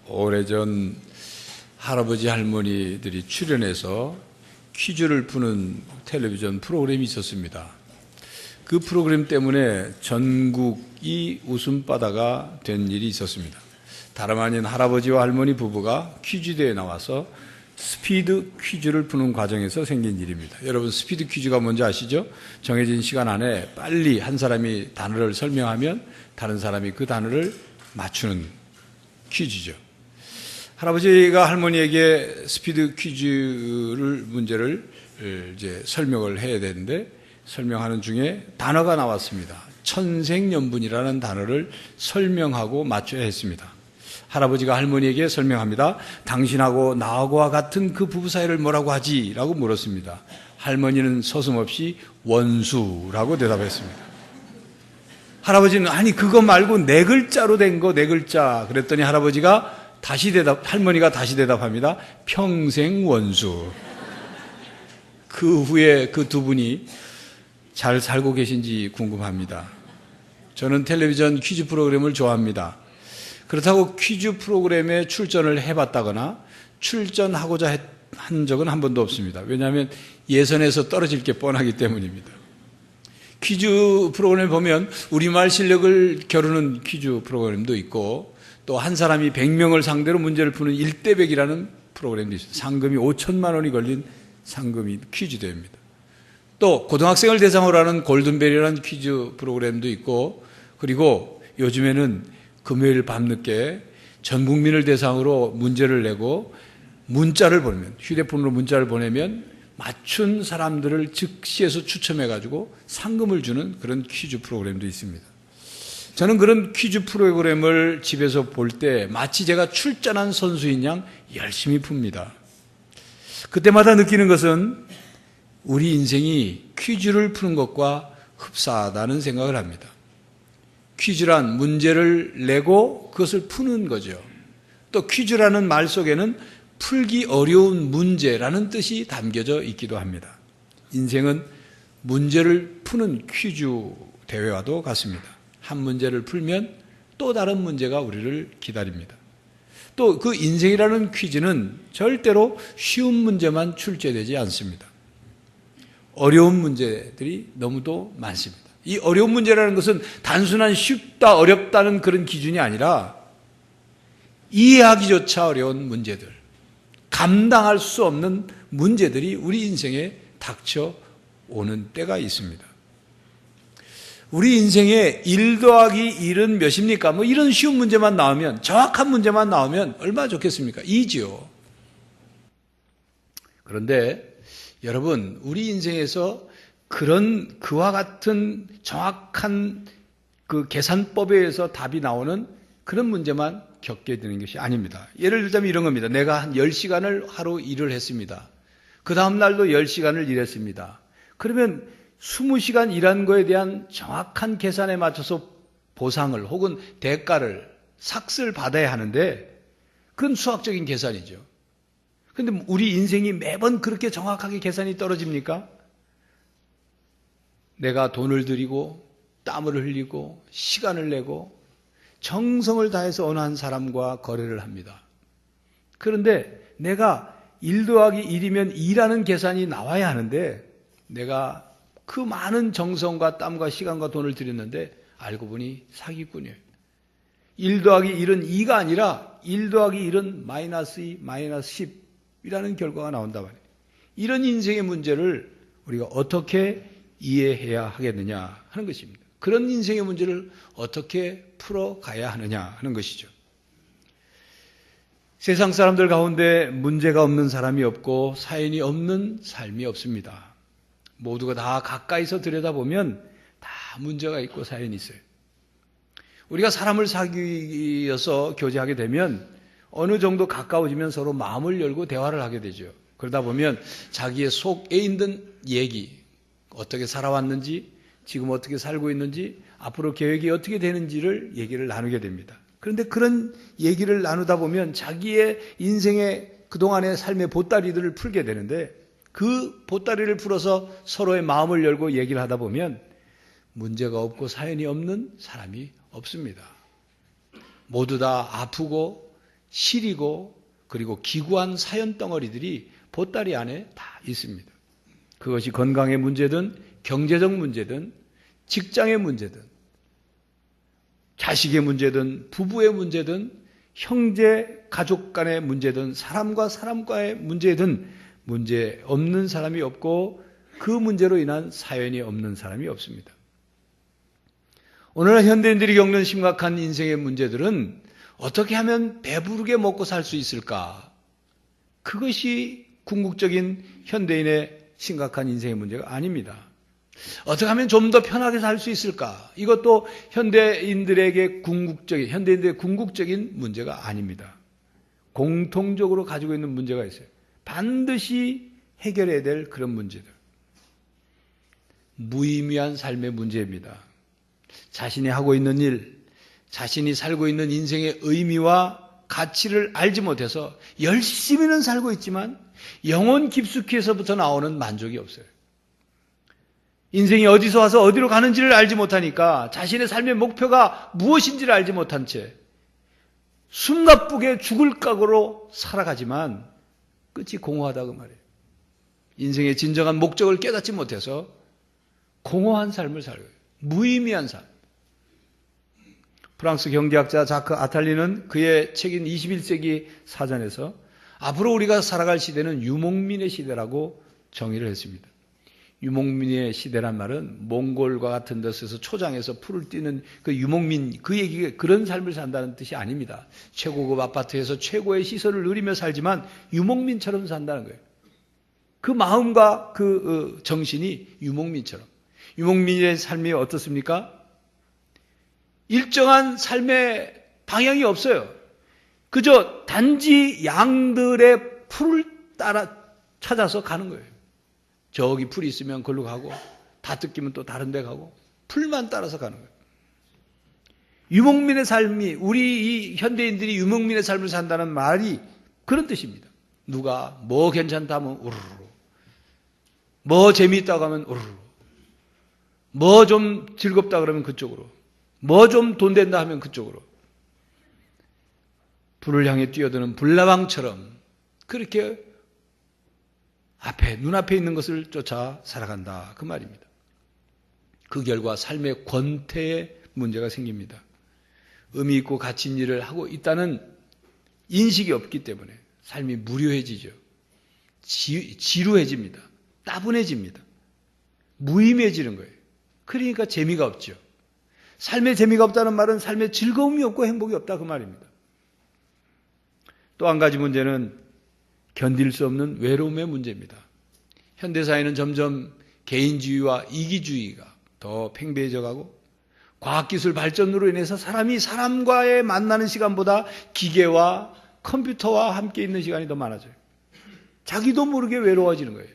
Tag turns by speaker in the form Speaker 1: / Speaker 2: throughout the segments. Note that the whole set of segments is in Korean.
Speaker 1: 오래전 할아버지 할머니들이 출연해서 퀴즈를 푸는 텔레비전 프로그램이 있었습니다. 그 프로그램 때문에 전국이 웃음바다가 된 일이 있었습니다. 다름 아닌 할아버지와 할머니 부부가 퀴즈대에 나와서 스피드 퀴즈를 푸는 과정에서 생긴 일입니다. 여러분, 스피드 퀴즈가 뭔지 아시죠? 정해진 시간 안에 빨리 한 사람이 단어를 설명하면 다른 사람이 그 단어를 맞추는 퀴즈죠. 할아버지가 할머니에게 스피드 퀴즈를 문제를 이제 설명을 해야 되는데 설명하는 중에 단어가 나왔습니다. 천생연분이라는 단어를 설명하고 맞춰야 했습니다. 할아버지가 할머니에게 설명합니다. 당신하고 나하고와 같은 그 부부 사이를 뭐라고 하지? 라고 물었습니다. 할머니는 서슴없이 원수라고 대답했습니다. 할아버지는 아니 그거 말고 네 글자로 된 거 네 글자. 그랬더니 할머니가 다시 대답합니다. 평생 원수. 그 후에 그 두 분이 잘 살고 계신지 궁금합니다. 저는 텔레비전 퀴즈 프로그램을 좋아합니다. 그렇다고 퀴즈 프로그램에 출전을 해봤다거나 출전하고자 한 적은 한 번도 없습니다. 왜냐하면 예선에서 떨어질 게 뻔하기 때문입니다. 퀴즈 프로그램을 보면 우리말 실력을 겨루는 퀴즈 프로그램도 있고 또 한 사람이 100명을 상대로 문제를 푸는 1대100이라는 프로그램도 있습니다. 상금이 5천만 원이 걸린 상금이 퀴즈 대회입니다. 또 고등학생을 대상으로 하는 골든벨이라는 퀴즈 프로그램도 있고 그리고 요즘에는 금요일 밤늦게 전 국민을 대상으로 문제를 내고 문자를 보내면 휴대폰으로 문자를 보내면 맞춘 사람들을 즉시해서 추첨해가지고 상금을 주는 그런 퀴즈 프로그램도 있습니다. 저는 그런 퀴즈 프로그램을 집에서 볼 때 마치 제가 출전한 선수인 양 열심히 풉니다. 그때마다 느끼는 것은 우리 인생이 퀴즈를 푸는 것과 흡사하다는 생각을 합니다. 퀴즈란 문제를 내고 그것을 푸는 거죠. 또 퀴즈라는 말 속에는 풀기 어려운 문제라는 뜻이 담겨져 있기도 합니다. 인생은 문제를 푸는 퀴즈 대회와도 같습니다. 한 문제를 풀면 또 다른 문제가 우리를 기다립니다. 또 그 인생이라는 퀴즈는 절대로 쉬운 문제만 출제되지 않습니다. 어려운 문제들이 너무도 많습니다. 이 어려운 문제라는 것은 단순한 쉽다, 어렵다는 그런 기준이 아니라 이해하기조차 어려운 문제들, 감당할 수 없는 문제들이 우리 인생에 닥쳐오는 때가 있습니다. 우리 인생에 1 더하기 1은 몇입니까? 뭐 이런 쉬운 문제만 나오면, 정확한 문제만 나오면 얼마나 좋겠습니까? 2죠. 그런데 여러분, 우리 인생에서 그와 같은 정확한 그 계산법에 의해서 답이 나오는 그런 문제만 겪게 되는 것이 아닙니다. 예를 들자면 이런 겁니다. 내가 한 10시간을 하루 일을 했습니다. 그 다음 날도 10시간을 일했습니다. 그러면 20시간 일한 거에 대한 정확한 계산에 맞춰서 보상을 혹은 대가를 삭스를 받아야 하는데 그건 수학적인 계산이죠. 그런데 우리 인생이 매번 그렇게 정확하게 계산이 떨어집니까? 내가 돈을 들이고 땀을 흘리고 시간을 내고 정성을 다해서 어느 한 사람과 거래를 합니다. 그런데 내가 1 더하기 1이면 2라는 계산이 나와야 하는데 내가 그 많은 정성과 땀과 시간과 돈을 들였는데 알고 보니 사기꾼이에요. 1 더하기 1은 2가 아니라 1 더하기 1은 마이너스 2, 마이너스 10이라는 결과가 나온단 말이에요. 이런 인생의 문제를 우리가 어떻게 이해해야 하겠느냐 하는 것입니다. 그런 인생의 문제를 어떻게 풀어가야 하느냐 하는 것이죠. 세상 사람들 가운데 문제가 없는 사람이 없고 사연이 없는 삶이 없습니다. 모두가 다 가까이서 들여다보면 다 문제가 있고 사연이 있어요. 우리가 사람을 사귀어서 교제하게 되면 어느 정도 가까워지면 서로 마음을 열고 대화를 하게 되죠. 그러다 보면 자기의 속에 있는 얘기, 어떻게 살아왔는지, 지금 어떻게 살고 있는지, 앞으로 계획이 어떻게 되는지를 얘기를 나누게 됩니다. 그런데 그런 얘기를 나누다 보면 자기의 인생의 그동안의 삶의 보따리들을 풀게 되는데 그 보따리를 풀어서 서로의 마음을 열고 얘기를 하다 보면 문제가 없고 사연이 없는 사람이 없습니다. 모두 다 아프고 시리고 그리고 기구한 사연 덩어리들이 보따리 안에 다 있습니다. 그것이 건강의 문제든 경제적 문제든 직장의 문제든 자식의 문제든 부부의 문제든 형제 가족 간의 문제든 사람과 사람과의 문제든 문제 없는 사람이 없고 그 문제로 인한 사연이 없는 사람이 없습니다. 오늘날 현대인들이 겪는 심각한 인생의 문제들은 어떻게 하면 배부르게 먹고 살 수 있을까? 그것이 궁극적인 현대인의 심각한 인생의 문제가 아닙니다. 어떻게 하면 좀 더 편하게 살 수 있을까? 이것도 현대인들의 궁극적인 문제가 아닙니다. 공통적으로 가지고 있는 문제가 있어요. 반드시 해결해야 될 그런 문제들. 무의미한 삶의 문제입니다. 자신이 하고 있는 일, 자신이 살고 있는 인생의 의미와 가치를 알지 못해서 열심히는 살고 있지만 영혼 깊숙이에서부터 나오는 만족이 없어요. 인생이 어디서 와서 어디로 가는지를 알지 못하니까 자신의 삶의 목표가 무엇인지를 알지 못한 채 숨가쁘게 죽을 각오로 살아가지만 끝이 공허하다고 말해요. 인생의 진정한 목적을 깨닫지 못해서 공허한 삶을 살고요. 무의미한 삶. 프랑스 경제학자 자크 아탈리는 그의 책인 21세기 사전에서 앞으로 우리가 살아갈 시대는 유목민의 시대라고 정의를 했습니다. 유목민의 시대란 말은 몽골과 같은 데서 초장에서 풀을 뛰는 그 유목민, 그 얘기가 그런 삶을 산다는 뜻이 아닙니다. 최고급 아파트에서 최고의 시설을 누리며 살지만 유목민처럼 산다는 거예요. 그 마음과 그 정신이 유목민처럼. 유목민의 삶이 어떻습니까? 일정한 삶의 방향이 없어요. 그저 단지 양들의 풀을 따라 찾아서 가는 거예요. 저기 풀이 있으면 걸로 가고 다 뜯기면 또 다른 데 가고 풀만 따라서 가는 거예요. 유목민의 삶이 우리 이 현대인들이 유목민의 삶을 산다는 말이 그런 뜻입니다. 누가 뭐 괜찮다 하면 우르르, 뭐 재미있다고 하면 우르르, 뭐 좀 즐겁다 그러면 그쪽으로, 뭐 좀 돈 된다 하면 그쪽으로. 불을 향해 뛰어드는 불나방처럼 그렇게 눈앞에 있는 것을 쫓아 살아간다. 그 말입니다. 그 결과 삶의 권태에 문제가 생깁니다. 의미 있고 가치 있는 일을 하고 있다는 인식이 없기 때문에 삶이 무료해지죠. 지루해집니다. 따분해집니다. 무의미해지는 거예요. 그러니까 재미가 없죠. 삶에 재미가 없다는 말은 삶에 즐거움이 없고 행복이 없다 그 말입니다. 또 한 가지 문제는 견딜 수 없는 외로움의 문제입니다. 현대사회는 점점 개인주의와 이기주의가 더 팽배해져 가고 과학기술 발전으로 인해서 사람이 사람과의 만나는 시간보다 기계와 컴퓨터와 함께 있는 시간이 더 많아져요. 자기도 모르게 외로워지는 거예요.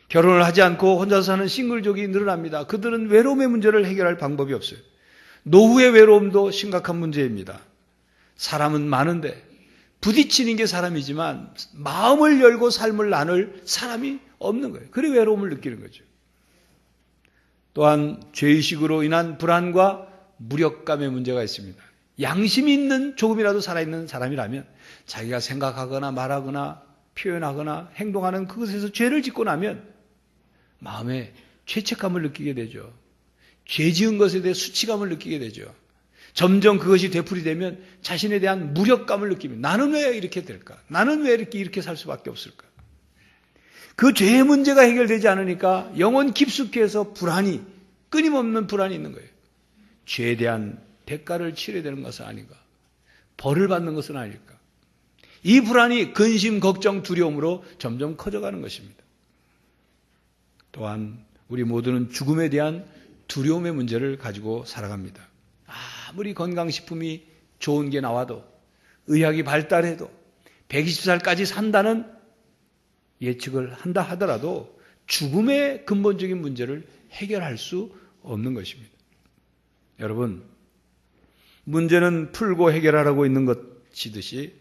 Speaker 1: 결혼을 하지 않고 혼자 사는 싱글족이 늘어납니다. 그들은 외로움의 문제를 해결할 방법이 없어요. 노후의 외로움도 심각한 문제입니다. 사람은 많은데 부딪히는 게 사람이지만 마음을 열고 삶을 나눌 사람이 없는 거예요. 그래 외로움을 느끼는 거죠. 또한 죄의식으로 인한 불안과 무력감의 문제가 있습니다. 양심이 있는 조금이라도 살아있는 사람이라면 자기가 생각하거나 말하거나 표현하거나 행동하는 그것에서 죄를 짓고 나면 마음에 죄책감을 느끼게 되죠. 죄 지은 것에 대해 수치감을 느끼게 되죠. 점점 그것이 되풀이되면 자신에 대한 무력감을 느낍니다. 나는 왜 이렇게 될까? 나는 왜 이렇게 살 수밖에 없을까? 그 죄의 문제가 해결되지 않으니까 영혼 깊숙이에서 끊임없는 불안이 있는 거예요. 죄에 대한 대가를 치러야 되는 것은 아닌가? 벌을 받는 것은 아닐까? 이 불안이 근심, 걱정, 두려움으로 점점 커져가는 것입니다. 또한 우리 모두는 죽음에 대한 두려움의 문제를 가지고 살아갑니다. 아무리 건강식품이 좋은 게 나와도 의학이 발달해도 120살까지 산다는 예측을 한다 하더라도 죽음의 근본적인 문제를 해결할 수 없는 것입니다. 여러분, 문제는 풀고 해결하라고 있는 것이듯이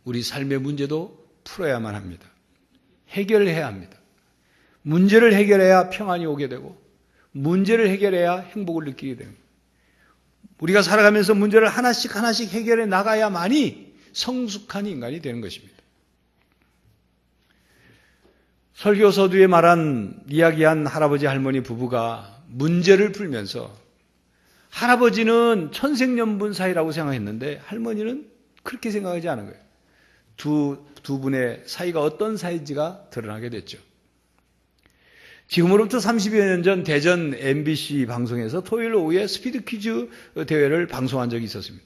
Speaker 1: 우리 삶의 문제도 풀어야만 합니다. 해결해야 합니다. 문제를 해결해야 평안이 오게 되고 문제를 해결해야 행복을 느끼게 됩니다. 우리가 살아가면서 문제를 하나씩 하나씩 해결해 나가야만이 성숙한 인간이 되는 것입니다. 설교 서두에 이야기한 할아버지 할머니 부부가 문제를 풀면서 할아버지는 천생연분 사이라고 생각했는데 할머니는 그렇게 생각하지 않은 거예요. 두 분의 사이가 어떤 사이인지가 드러나게 됐죠. 지금으로부터 30여 년 전 대전 MBC 방송에서 토요일 오후에 스피드 퀴즈 대회를 방송한 적이 있었습니다.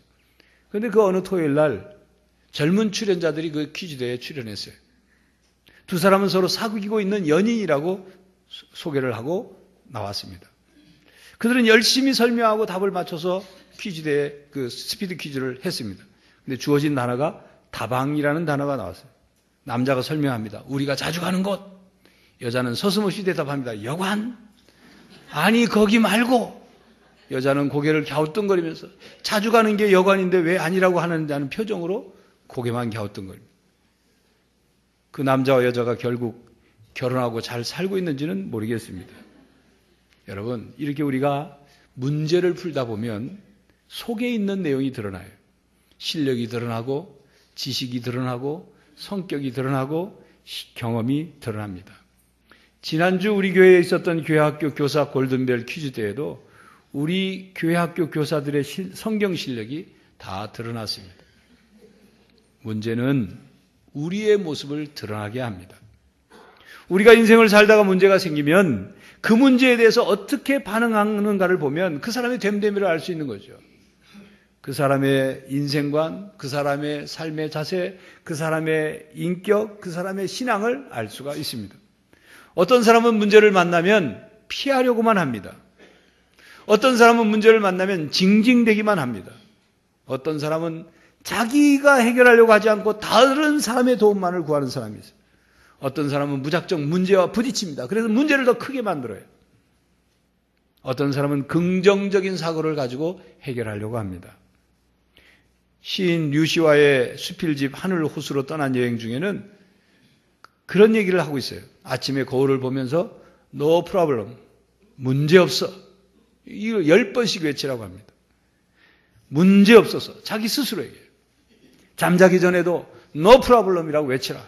Speaker 1: 그런데 그 어느 토요일 날 젊은 출연자들이 그 퀴즈 대회에 출연했어요. 두 사람은 서로 사귀고 있는 연인이라고 소개를 하고 나왔습니다. 그들은 열심히 설명하고 답을 맞춰서 퀴즈 대회 그 스피드 퀴즈를 했습니다. 근데 주어진 단어가 다방이라는 단어가 나왔어요. 남자가 설명합니다. 우리가 자주 가는 곳. 여자는 서슴없이 대답합니다. 여관? 아니 거기 말고. 여자는 고개를 갸우뚱거리면서 자주 가는 게 여관인데 왜 아니라고 하는다는 표정으로 고개만 갸우뚱거립니다. 그 남자와 여자가 결국 결혼하고 잘 살고 있는지는 모르겠습니다. 여러분, 이렇게 우리가 문제를 풀다 보면 속에 있는 내용이 드러나요. 실력이 드러나고 지식이 드러나고 성격이 드러나고 경험이 드러납니다. 지난주 우리 교회에 있었던 교회학교 교사 골든벨 퀴즈 대회도 우리 교회학교 교사들의 성경 실력이 다 드러났습니다. 문제는 우리의 모습을 드러나게 합니다. 우리가 인생을 살다가 문제가 생기면 그 문제에 대해서 어떻게 반응하는가를 보면 그 사람의 됨됨이를 알 수 있는 거죠. 그 사람의 인생관, 그 사람의 삶의 자세, 그 사람의 인격, 그 사람의 신앙을 알 수가 있습니다. 어떤 사람은 문제를 만나면 피하려고만 합니다. 어떤 사람은 문제를 만나면 징징대기만 합니다. 어떤 사람은 자기가 해결하려고 하지 않고 다른 사람의 도움만을 구하는 사람이 있어요. 어떤 사람은 무작정 문제와 부딪힙니다. 그래서 문제를 더 크게 만들어요. 어떤 사람은 긍정적인 사고를 가지고 해결하려고 합니다. 시인 류시와의 수필집 하늘 호수로 떠난 여행 중에는 그런 얘기를 하고 있어요. 아침에 거울을 보면서 No problem, 문제 없어. 이거 10번씩 외치라고 합니다. 문제 없어서 자기 스스로에게. 잠자기 전에도 No problem이라고 외치라.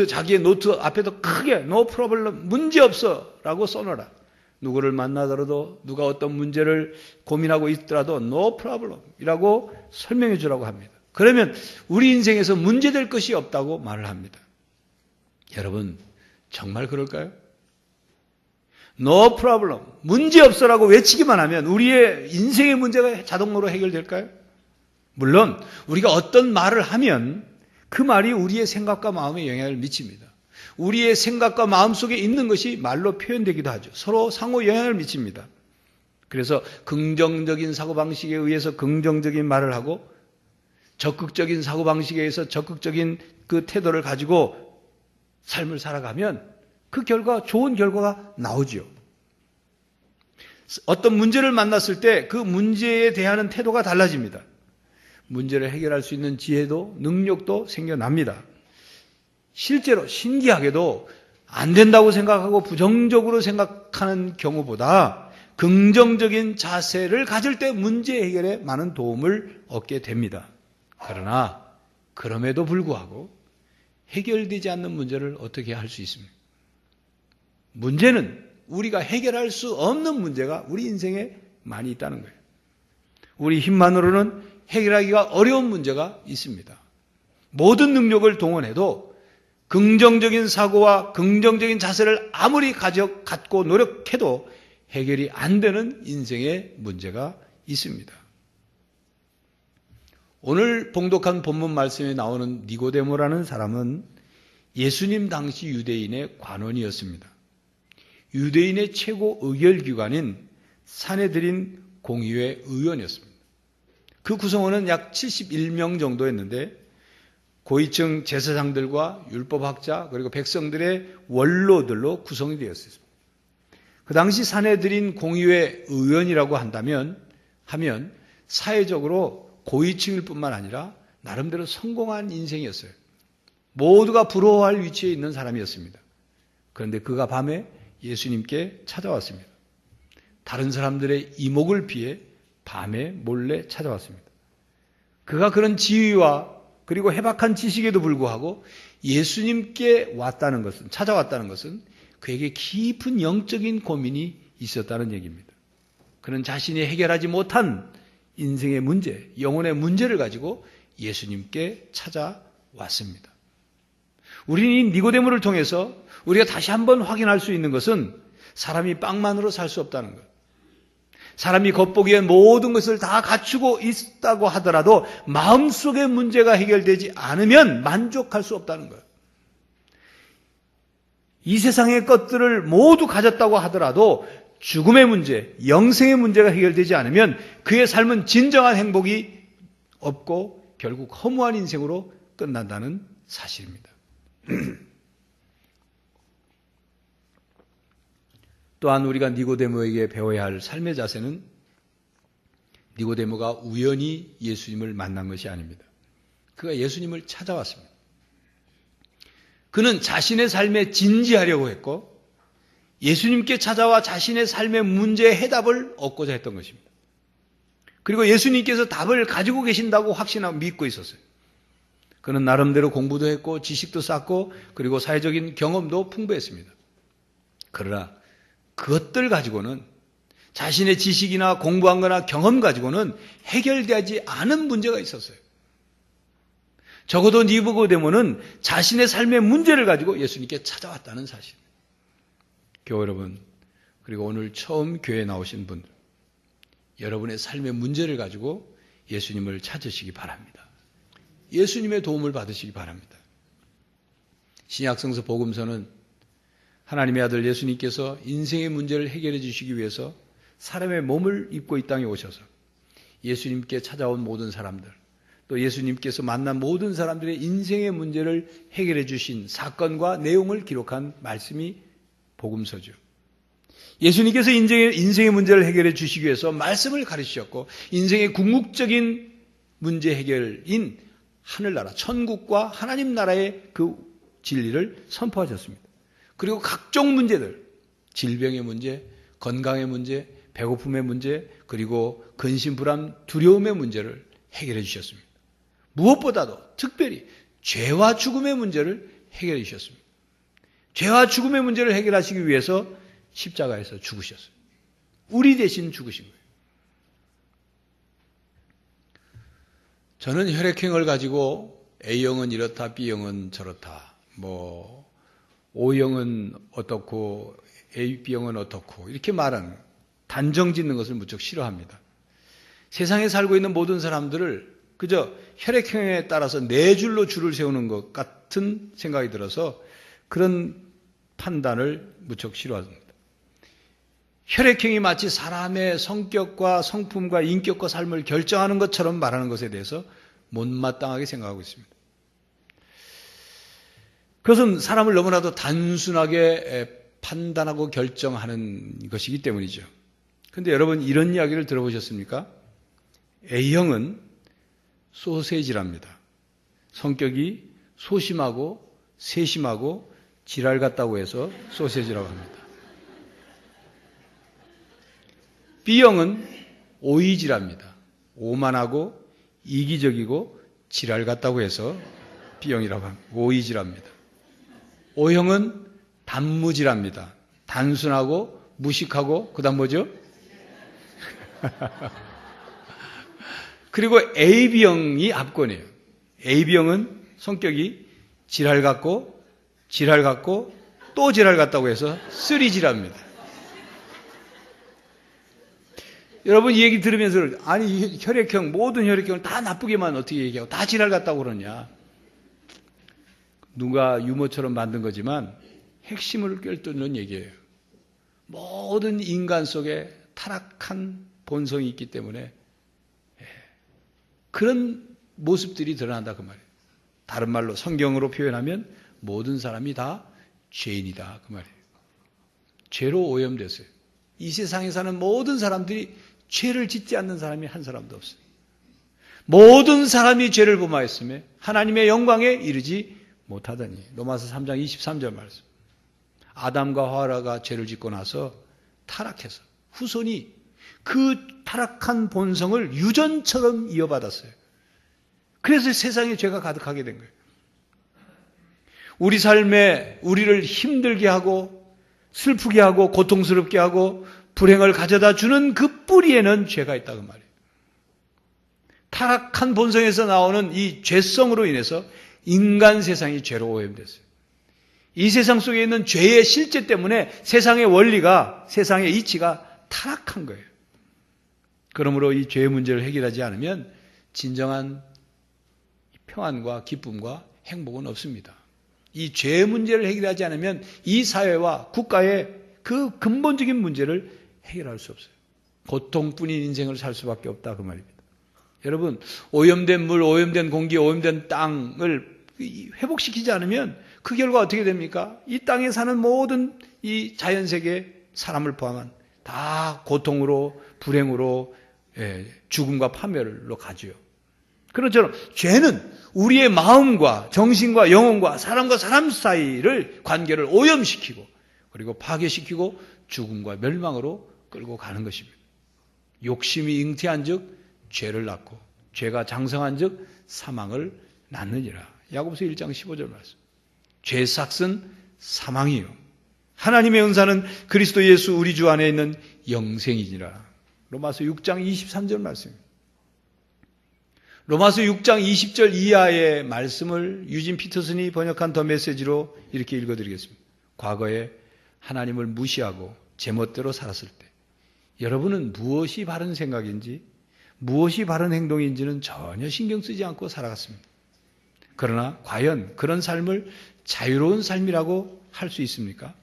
Speaker 1: 자기의 노트 앞에도 크게 No problem, 문제 없어 라고 써놓으라. 누구를 만나더라도 누가 어떤 문제를 고민하고 있더라도 No problem 이라고 설명해 주라고 합니다. 그러면 우리 인생에서 문제될 것이 없다고 말을 합니다. 여러분 정말 그럴까요? No problem, 문제 없어라고 외치기만 하면 우리의 인생의 문제가 자동으로 해결될까요? 물론 우리가 어떤 말을 하면 그 말이 우리의 생각과 마음에 영향을 미칩니다. 우리의 생각과 마음 속에 있는 것이 말로 표현되기도 하죠. 서로 상호 영향을 미칩니다. 그래서 긍정적인 사고방식에 의해서 긍정적인 말을 하고 적극적인 사고방식에 의해서 적극적인 그 태도를 가지고 삶을 살아가면 그 결과, 좋은 결과가 나오죠. 어떤 문제를 만났을 때 그 문제에 대하는 태도가 달라집니다. 문제를 해결할 수 있는 지혜도 능력도 생겨납니다. 실제로 신기하게도 안 된다고 생각하고 부정적으로 생각하는 경우보다 긍정적인 자세를 가질 때 문제 해결에 많은 도움을 얻게 됩니다. 그러나 그럼에도 불구하고 해결되지 않는 문제를 어떻게 할 수 있습니까? 문제는 우리가 해결할 수 없는 문제가 우리 인생에 많이 있다는 거예요. 우리 힘만으로는 해결하기가 어려운 문제가 있습니다. 모든 능력을 동원해도 긍정적인 사고와 긍정적인 자세를 아무리 갖고 노력해도 해결이 안 되는 인생의 문제가 있습니다. 오늘 봉독한 본문 말씀에 나오는 니고데모라는 사람은 예수님 당시 유대인의 관원이었습니다. 유대인의 최고 의결기관인 산헤드린 공의회 의원이었습니다. 그 구성원은 약 71명 정도였는데 고위층 제사장들과 율법학자 그리고 백성들의 원로들로 구성이 되었습니다. 그 당시 산헤드린 공의회 의원이라고 하면 사회적으로 고위층일 뿐만 아니라 나름대로 성공한 인생이었어요. 모두가 부러워할 위치에 있는 사람이었습니다. 그런데 그가 밤에 예수님께 찾아왔습니다. 다른 사람들의 이목을 피해 밤에 몰래 찾아왔습니다. 그가 그런 지위와 그리고 해박한 지식에도 불구하고 예수님께 찾아왔다는 것은 그에게 깊은 영적인 고민이 있었다는 얘기입니다. 그는 자신이 해결하지 못한 인생의 문제, 영혼의 문제를 가지고 예수님께 찾아왔습니다. 우리는 이 니고데모를 통해서 우리가 다시 한번 확인할 수 있는 것은 사람이 빵만으로 살 수 없다는 것. 사람이 겉보기에 모든 것을 다 갖추고 있다고 하더라도 마음속의 문제가 해결되지 않으면 만족할 수 없다는 것. 이 세상의 것들을 모두 가졌다고 하더라도 죽음의 문제, 영생의 문제가 해결되지 않으면 그의 삶은 진정한 행복이 없고 결국 허무한 인생으로 끝난다는 사실입니다. 또한 우리가 니고데모에게 배워야 할 삶의 자세는 니고데모가 우연히 예수님을 만난 것이 아닙니다. 그가 예수님을 찾아왔습니다. 그는 자신의 삶에 진지하려고 했고 예수님께 찾아와 자신의 삶의 문제의 해답을 얻고자 했던 것입니다. 그리고 예수님께서 답을 가지고 계신다고 확신하고 믿고 있었어요. 그는 나름대로 공부도 했고 지식도 쌓고 그리고 사회적인 경험도 풍부했습니다. 그러나 그것들 가지고는 자신의 지식이나 공부한 거나 경험 가지고는 해결되지 않은 문제가 있었어요. 적어도 니고데모는 자신의 삶의 문제를 가지고 예수님께 찾아왔다는 사실입니다. 교회 여러분, 그리고 오늘 처음 교회에 나오신 분들, 여러분의 삶의 문제를 가지고 예수님을 찾으시기 바랍니다. 예수님의 도움을 받으시기 바랍니다. 신약성서 복음서는 하나님의 아들 예수님께서 인생의 문제를 해결해 주시기 위해서 사람의 몸을 입고 이 땅에 오셔서 예수님께 찾아온 모든 사람들, 또 예수님께서 만난 모든 사람들의 인생의 문제를 해결해 주신 사건과 내용을 기록한 말씀이 복음서죠. 예수님께서 인생의 문제를 해결해 주시기 위해서 말씀을 가르치셨고 인생의 궁극적인 문제 해결인 하늘나라, 천국과 하나님 나라의 그 진리를 선포하셨습니다. 그리고 각종 문제들, 질병의 문제, 건강의 문제, 배고픔의 문제, 그리고 근심, 불안, 두려움의 문제를 해결해 주셨습니다. 무엇보다도 특별히 죄와 죽음의 문제를 해결해 주셨습니다. 죄와 죽음의 문제를 해결하시기 위해서 십자가에서 죽으셨어요. 우리 대신 죽으신 거예요. 저는 혈액형을 가지고 A형은 이렇다, B형은 저렇다, O형은 어떻고 B형은 어떻고 이렇게 말하는 단정 짓는 것을 무척 싫어합니다. 세상에 살고 있는 모든 사람들을 그저 혈액형에 따라서 네 줄로 줄을 세우는 것 같은 생각이 들어서 그런 판단을 무척 싫어합니다. 혈액형이 마치 사람의 성격과 성품과 인격과 삶을 결정하는 것처럼 말하는 것에 대해서 못마땅하게 생각하고 있습니다. 그것은 사람을 너무나도 단순하게 판단하고 결정하는 것이기 때문이죠. 그런데 여러분 이런 이야기를 들어보셨습니까? A형은 소세지랍니다. 성격이 소심하고 세심하고 지랄 같다고 해서 소세지라고 합니다. B형은 오이지랍니다. 오만하고 이기적이고 지랄 같다고 해서 B형이라고 합니다. 오이지랍니다. O형은 단무지랍니다. 단순하고 무식하고 그다음 뭐죠? 그리고 AB형이 압권이에요. AB형은 성격이 지랄 같고 또 지랄 같다고 해서 쓰리지랍니다. 여러분 이 얘기 들으면서 아니 혈액형 모든 혈액형을 다 나쁘게만 어떻게 얘기하고 다 지랄 같다고 그러냐. 누가 유머처럼 만든 거지만 핵심을 꿰뚫는 얘기예요. 모든 인간 속에 타락한 본성이 있기 때문에 그런 모습들이 드러난다 그 말이에요. 다른 말로 성경으로 표현하면 모든 사람이 다 죄인이다 그 말이에요. 죄로 오염됐어요. 이 세상에 사는 모든 사람들이 죄를 짓지 않는 사람이 한 사람도 없어요. 모든 사람이 죄를 범하였으며 하나님의 영광에 이르지 못하더니 로마서 3장 23절 말씀. 아담과 하와가 죄를 짓고 나서 타락해서 후손이 그 타락한 본성을 유전처럼 이어받았어요. 그래서 세상에 죄가 가득하게 된 거예요. 우리 삶에 우리를 힘들게 하고 슬프게 하고 고통스럽게 하고 불행을 가져다 주는 그 뿌리에는 죄가 있다고 말이에요. 타락한 본성에서 나오는 이 죄성으로 인해서 인간 세상이 죄로 오염됐어요. 이 세상 속에 있는 죄의 실제 때문에 세상의 원리가, 세상의 이치가 타락한 거예요. 그러므로 이 죄의 문제를 해결하지 않으면 진정한 평안과 기쁨과 행복은 없습니다. 이 죄의 문제를 해결하지 않으면 이 사회와 국가의 그 근본적인 문제를 해결할 수 없어요. 고통뿐인 인생을 살 수밖에 없다 그 말입니다. 여러분, 오염된 물, 오염된 공기, 오염된 땅을 회복시키지 않으면 그 결과 어떻게 됩니까? 이 땅에 사는 모든 이 자연세계 사람을 포함한 다 고통으로, 불행으로, 죽음과 파멸로 가지요. 그런처럼 죄는 우리의 마음과 정신과 영혼과 사람과 사람 사이를 관계를 오염시키고 그리고 파괴시키고 죽음과 멸망으로 끌고 가는 것입니다. 욕심이 잉태한 즉 죄를 낳고 죄가 장성한 즉 사망을 낳느니라. 야고보서 1장 15절 말씀. 죄의 삭은 사망이요 하나님의 은사는 그리스도 예수 우리 주 안에 있는 영생이니라. 로마서 6장 23절 말씀입니다. 로마서 6장 20절 이하의 말씀을 유진 피터슨이 번역한 더 메시지로 이렇게 읽어드리겠습니다. 과거에 하나님을 무시하고 제멋대로 살았을 때 여러분은 무엇이 바른 생각인지 무엇이 바른 행동인지는 전혀 신경 쓰지 않고 살아갔습니다. 그러나 과연 그런 삶을 자유로운 삶이라고 할 수 있습니까?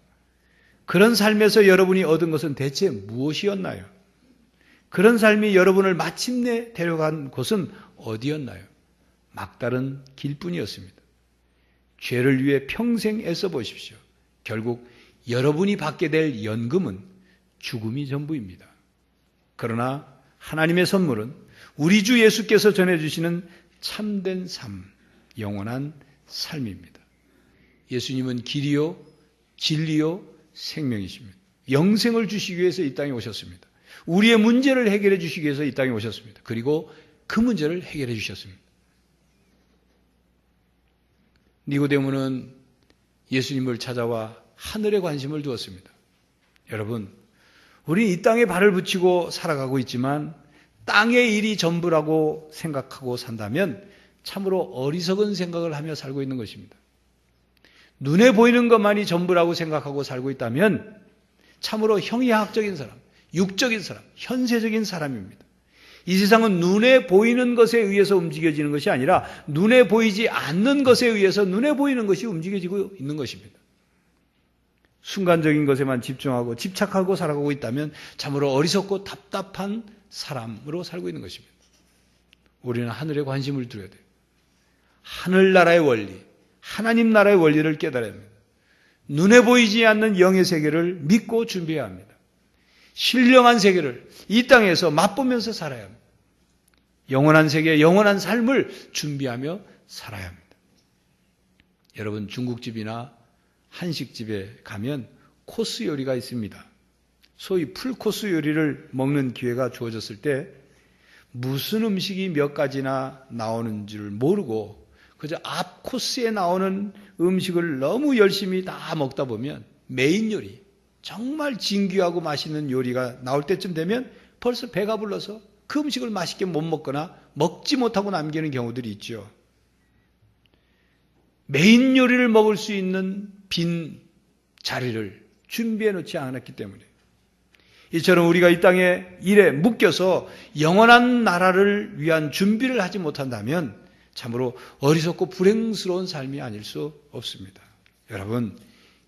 Speaker 1: 그런 삶에서 여러분이 얻은 것은 대체 무엇이었나요? 그런 삶이 여러분을 마침내 데려간 곳은 어디였나요? 막다른 길뿐이었습니다. 죄를 위해 평생 애써 보십시오. 결국 여러분이 받게 될 연금은 죽음이 전부입니다. 그러나 하나님의 선물은 우리 주 예수께서 전해주시는 참된 삶, 영원한 삶입니다. 예수님은 길이요, 진리요, 생명이십니다. 영생을 주시기 위해서 이 땅에 오셨습니다. 우리의 문제를 해결해 주시기 위해서 이 땅에 오셨습니다. 그리고 그 문제를 해결해 주셨습니다. 니고데모는 예수님을 찾아와 하늘에 관심을 두었습니다. 여러분, 우리는 이 땅에 발을 붙이고 살아가고 있지만 땅의 일이 전부라고 생각하고 산다면 참으로 어리석은 생각을 하며 살고 있는 것입니다. 눈에 보이는 것만이 전부라고 생각하고 살고 있다면 참으로 형이하학적인 사람, 육적인 사람, 현세적인 사람입니다. 이 세상은 눈에 보이는 것에 의해서 움직여지는 것이 아니라 눈에 보이지 않는 것에 의해서 눈에 보이는 것이 움직여지고 있는 것입니다. 순간적인 것에만 집중하고 집착하고 살아가고 있다면 참으로 어리석고 답답한 사람으로 살고 있는 것입니다. 우리는 하늘에 관심을 두어야 돼요. 하늘나라의 원리, 하나님 나라의 원리를 깨달아야 합니다. 눈에 보이지 않는 영의 세계를 믿고 준비해야 합니다. 신령한 세계를 이 땅에서 맛보면서 살아야 합니다. 영원한 세계, 영원한 삶을 준비하며 살아야 합니다. 여러분, 중국집이나 한식집에 가면 코스 요리가 있습니다. 소위 풀코스 요리를 먹는 기회가 주어졌을 때 무슨 음식이 몇 가지나 나오는 줄 모르고 그저 앞 코스에 나오는 음식을 너무 열심히 다 먹다 보면 메인 요리, 정말 진귀하고 맛있는 요리가 나올 때쯤 되면 벌써 배가 불러서 그 음식을 맛있게 못 먹거나 먹지 못하고 남기는 경우들이 있죠. 메인 요리를 먹을 수 있는 빈 자리를 준비해 놓지 않았기 때문에 이처럼 우리가 이 땅의 일에 묶여서 영원한 나라를 위한 준비를 하지 못한다면 참으로 어리석고 불행스러운 삶이 아닐 수 없습니다. 여러분,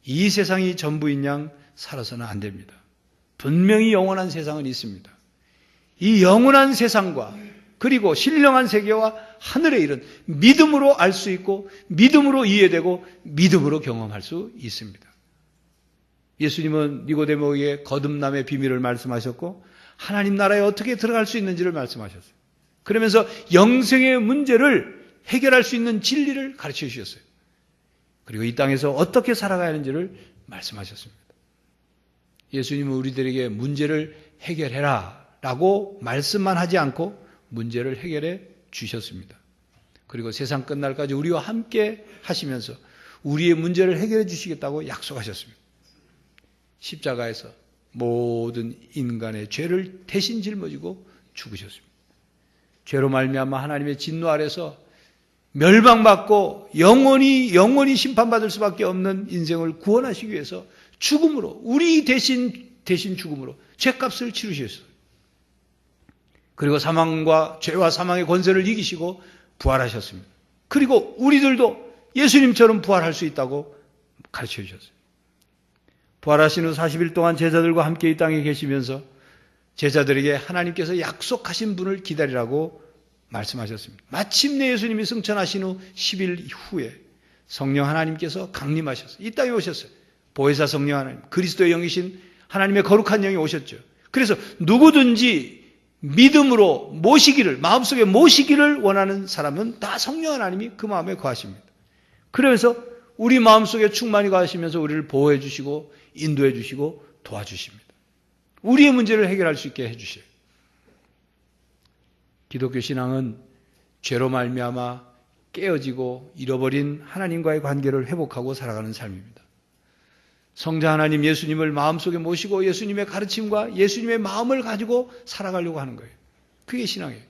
Speaker 1: 이 세상이 전부인 양 살아서는 안 됩니다. 분명히 영원한 세상은 있습니다. 이 영원한 세상과 그리고 신령한 세계와 하늘의 일은 믿음으로 알 수 있고 믿음으로 이해되고 믿음으로 경험할 수 있습니다. 예수님은 니고데모에게 거듭남의 비밀을 말씀하셨고 하나님 나라에 어떻게 들어갈 수 있는지를 말씀하셨어요. 그러면서 영생의 문제를 해결할 수 있는 진리를 가르쳐 주셨어요. 그리고 이 땅에서 어떻게 살아가야 하는지를 말씀하셨습니다. 예수님은 우리들에게 문제를 해결해라 라고 말씀만 하지 않고 문제를 해결해 주셨습니다. 그리고 세상 끝날까지 우리와 함께 하시면서 우리의 문제를 해결해 주시겠다고 약속하셨습니다. 십자가에서 모든 인간의 죄를 대신 짊어지고 죽으셨습니다. 죄로 말미암아 하나님의 진노 아래서 멸망받고 영원히 심판받을 수밖에 없는 인생을 구원하시기 위해서 죽음으로, 우리 대신 죽음으로 죄값을 치르셨어요. 그리고 죄와 사망의 권세를 이기시고 부활하셨습니다. 그리고 우리들도 예수님처럼 부활할 수 있다고 가르쳐 주셨어요. 부활하신 후 40일 동안 제자들과 함께 이 땅에 계시면서 제자들에게 하나님께서 약속하신 분을 기다리라고 말씀하셨습니다. 마침내 예수님이 승천하신 후 10일 후에 성령 하나님께서 강림하셨어요. 이 땅에 오셨어요. 보혜사 성령 하나님, 그리스도의 영이신 하나님의 거룩한 영이 오셨죠. 그래서 누구든지 믿음으로 마음속에 모시기를 원하는 사람은 다 성령 하나님이 그 마음에 거하십니다. 그래서 우리 마음속에 충만히 거하시면서 우리를 보호해 주시고 인도해 주시고 도와주십니다. 우리의 문제를 해결할 수 있게 해주셔요. 기독교 신앙은 죄로 말미암아 깨어지고 잃어버린 하나님과의 관계를 회복하고 살아가는 삶입니다. 성자 하나님 예수님을 마음속에 모시고 예수님의 가르침과 예수님의 마음을 가지고 살아가려고 하는 거예요. 그게 신앙이에요.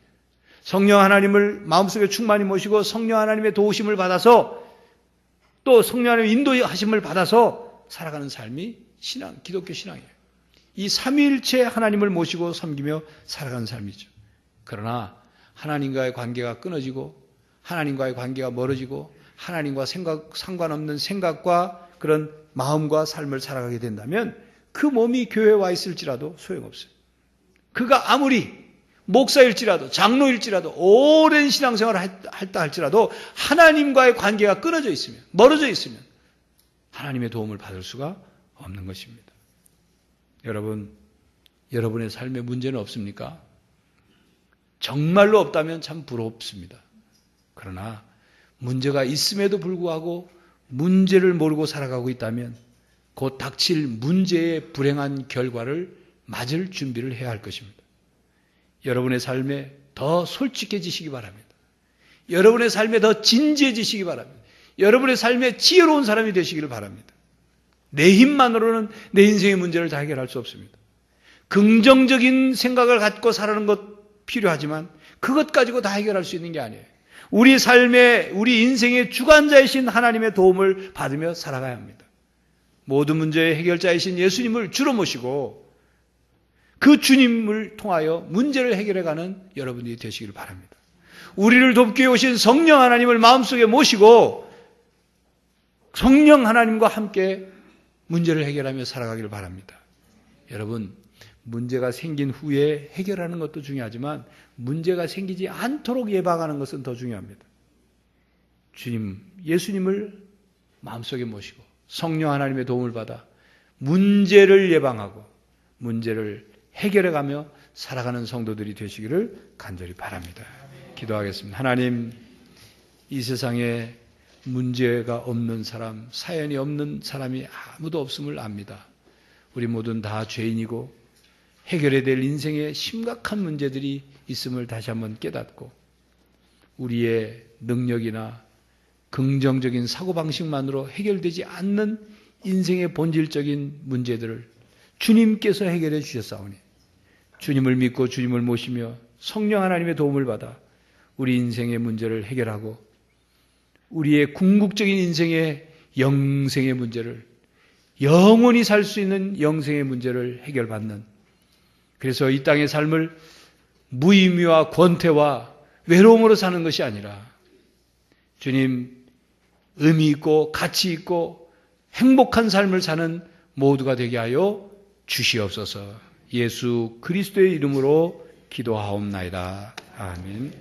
Speaker 1: 성령 하나님을 마음속에 충만히 모시고 성령 하나님의 도우심을 받아서 또 성령 하나님의 인도하심을 받아서 살아가는 삶이 기독교 신앙이에요. 이 삼위일체 하나님을 모시고 섬기며 살아가는 삶이죠. 그러나 하나님과의 관계가 끊어지고 하나님과의 관계가 멀어지고 하나님과 상관없는 생각과 그런 마음과 삶을 살아가게 된다면 그 몸이 교회에 와 있을지라도 소용없어요. 그가 아무리 목사일지라도 장로일지라도 오랜 신앙생활을 했다 할지라도 하나님과의 관계가 끊어져 있으면, 멀어져 있으면 하나님의 도움을 받을 수가 없는 것입니다. 여러분, 여러분의 삶에 문제는 없습니까? 정말로 없다면 참 부럽습니다. 그러나 문제가 있음에도 불구하고 문제를 모르고 살아가고 있다면 곧 닥칠 문제의 불행한 결과를 맞을 준비를 해야 할 것입니다. 여러분의 삶에 더 솔직해지시기 바랍니다. 여러분의 삶에 더 진지해지시기 바랍니다. 여러분의 삶에 지혜로운 사람이 되시기를 바랍니다. 내 힘만으로는 내 인생의 문제를 다 해결할 수 없습니다. 긍정적인 생각을 갖고 살아가는 것 필요하지만 그것 가지고 다 해결할 수 있는 게 아니에요. 우리 삶의, 우리 인생의 주관자이신 하나님의 도움을 받으며 살아가야 합니다. 모든 문제의 해결자이신 예수님을 주로 모시고 그 주님을 통하여 문제를 해결해가는 여러분들이 되시기를 바랍니다. 우리를 돕기 위해 오신 성령 하나님을 마음속에 모시고 성령 하나님과 함께 문제를 해결하며 살아가기를 바랍니다. 여러분, 문제가 생긴 후에 해결하는 것도 중요하지만 문제가 생기지 않도록 예방하는 것은 더 중요합니다. 예수님을 마음속에 모시고 성령 하나님의 도움을 받아 문제를 예방하고 문제를 해결해가며 살아가는 성도들이 되시기를 간절히 바랍니다. 기도하겠습니다. 하나님, 이 세상에 문제가 없는 사람, 사연이 없는 사람이 아무도 없음을 압니다. 우리 모두는 다 죄인이고 해결해야 될 인생의 심각한 문제들이 있음을 다시 한번 깨닫고 우리의 능력이나 긍정적인 사고방식만으로 해결되지 않는 인생의 본질적인 문제들을 주님께서 해결해 주셨사오니 주님을 믿고 주님을 모시며 성령 하나님의 도움을 받아 우리 인생의 문제를 해결하고 우리의 궁극적인 인생의 영생의 문제를 영원히 살 수 있는 영생의 문제를 해결받는, 그래서 이 땅의 삶을 무의미와 권태와 외로움으로 사는 것이 아니라 주님, 의미 있고 가치 있고 행복한 삶을 사는 모두가 되게 하여 주시옵소서. 예수 그리스도의 이름으로 기도하옵나이다. 아멘.